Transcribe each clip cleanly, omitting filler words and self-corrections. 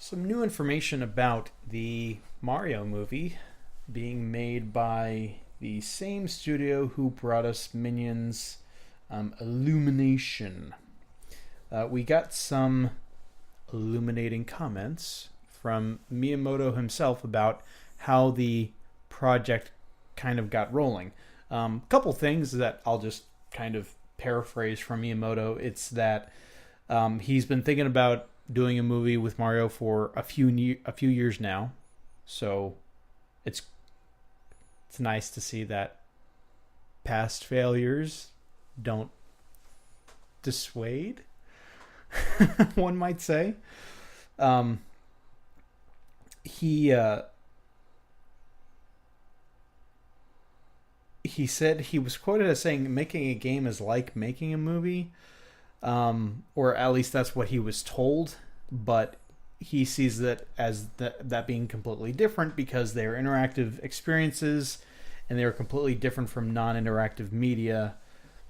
Some new information about the Mario movie being made by the same studio who brought us Minions Illumination. We got some illuminating comments from Miyamoto himself about how the project kind of got rolling. Couple things that I'll just kind of paraphrase from Miyamoto. It's that he's been thinking about doing a movie with Mario for a few years now, so it's nice to see that past failures don't dissuade. One might say. He said he was quoted as saying, "Making a game is like making a movie." Or at least that's what he was told, but he sees that as that being completely different because they are interactive experiences and they are completely different from non-interactive media.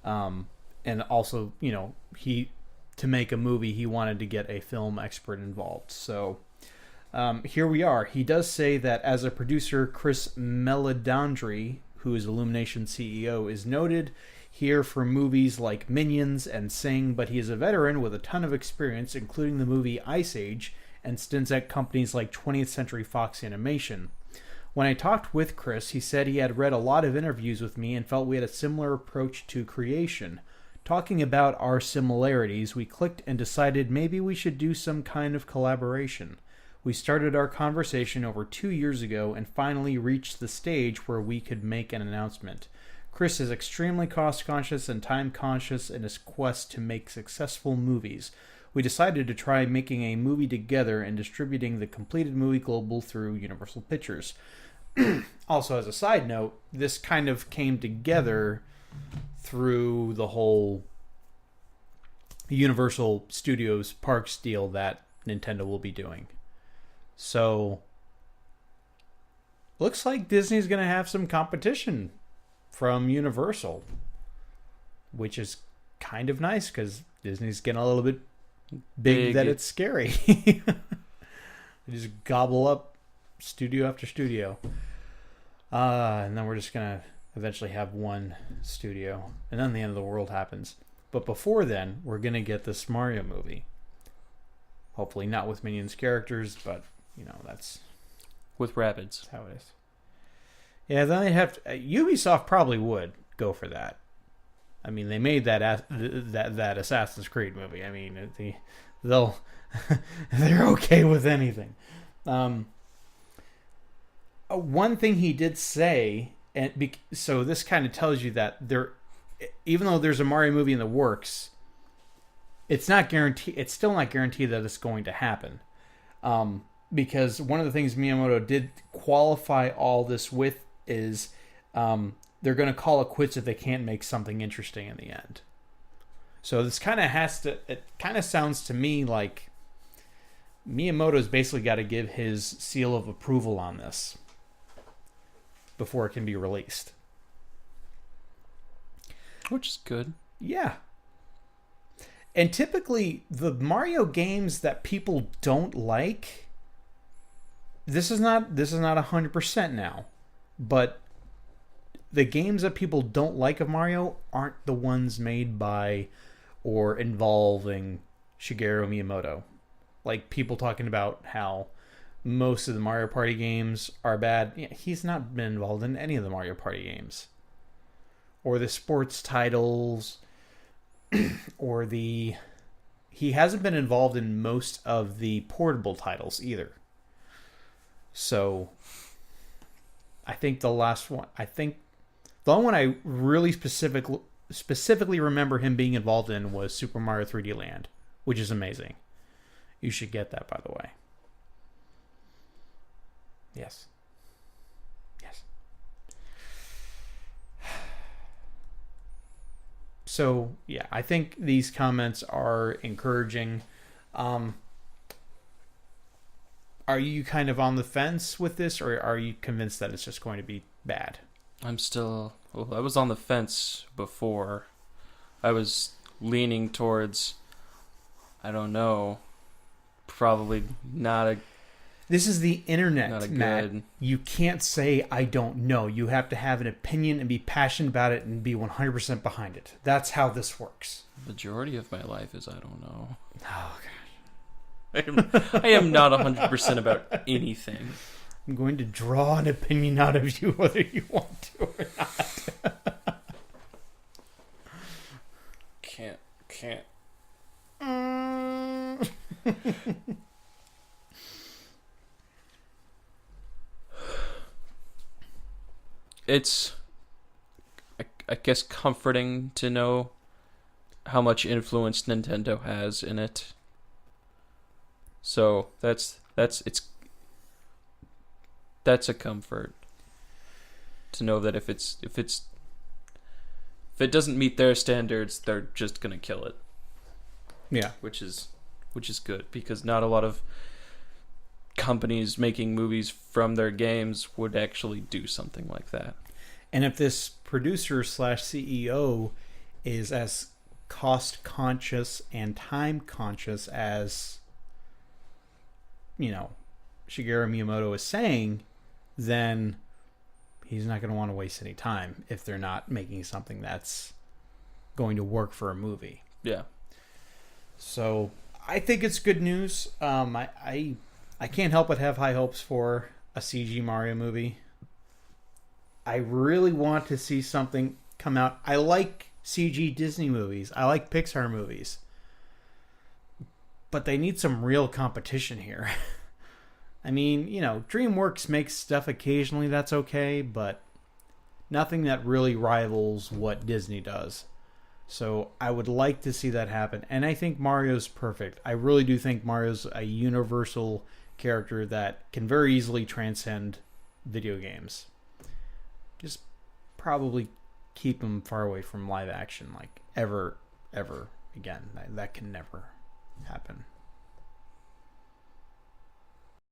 And also, to make a movie, he wanted to get a film expert involved. So here we are. He does say that as a producer, Chris Meledandri, who is Illumination CEO, is noted here for movies like Minions and Sing, but he is a veteran with a ton of experience, including the movie Ice Age and stints at companies like 20th Century Fox Animation. When I talked with Chris, he said he had read a lot of interviews with me and felt we had a similar approach to creation. Talking about our similarities, we clicked and decided maybe we should do some kind of collaboration. We started our conversation over 2 years ago and finally reached the stage where we could make an announcement. Chris is extremely cost-conscious and time-conscious in his quest to make successful movies. We decided to try making a movie together and distributing the completed movie global through Universal Pictures. Also, as a side note, this kind of came together through the whole Universal Studios Parks deal that Nintendo will be doing. So, looks like Disney's going to have some competition from Universal, which is kind of nice because Disney's getting a little bit big that it's scary. They just gobble up studio after studio. And then we're just going to eventually have one studio. And then the end of the world happens. But before then, we're going to get this Mario movie. Hopefully not with Minions characters, but, that's... With rabbits. That's how it is. Yeah, then they'd have to... Ubisoft probably would go for that. I mean, they made that Assassin's Creed movie. I mean, they're okay with anything. One thing he did say, so this kind of tells you that even though there's a Mario movie in the works, it's not guaranteed. It's still not guaranteed that it's going to happen. Because one of the things Miyamoto did qualify all this with is they're going to call it quits if they can't make something interesting in the end. So this kind of it kind of sounds to me like Miyamoto's basically got to give his seal of approval on this before it can be released. Which is good. Yeah. And typically the Mario games that people don't like, this is not 100% now, but the games that people don't like of Mario aren't the ones made by or involving Shigeru Miyamoto. Like people talking about how most of the Mario Party games are bad. Yeah, he's not been involved in any of the Mario Party games. Or the sports titles, or he hasn't been involved in most of the portable titles either. So, I think the only one I really specifically remember him being involved in was Super Mario 3D Land, which is amazing. You should get that, by the way. Yes. So, yeah, I think these comments are encouraging. Are you kind of on the fence with this, or are you convinced that it's just going to be bad? I was on the fence before. I was leaning towards, I don't know, probably not a This is the internet, not a Matt. good. You can't say, I don't know. You have to have an opinion and be passionate about it and be 100% behind it. That's how this works. Majority of my life is I don't know. Oh, I am not 100% about anything. I'm going to draw an opinion out of you whether you want to or not. Can't. It's, I guess, comforting to know how much influence Nintendo has in it. So that's a comfort to know that if it doesn't meet their standards, they're just gonna kill it. Yeah. Which is good, because not a lot of companies making movies from their games would actually do something like that. And if this producer slash CEO is as cost conscious and time conscious as, Shigeru Miyamoto is saying, then he's not going to want to waste any time if they're not making something that's going to work for a movie. Yeah. So I think it's good news. I can't help but have high hopes for a CG Mario movie. I really want to see something come out. I like CG Disney movies. I like Pixar movies. But they need some real competition here. I mean, DreamWorks makes stuff occasionally that's okay, but nothing that really rivals what Disney does. So I would like to see that happen. And I think Mario's perfect. I really do think Mario's a universal character that can very easily transcend video games. Just probably keep him far away from live action, like ever again. That can never happen.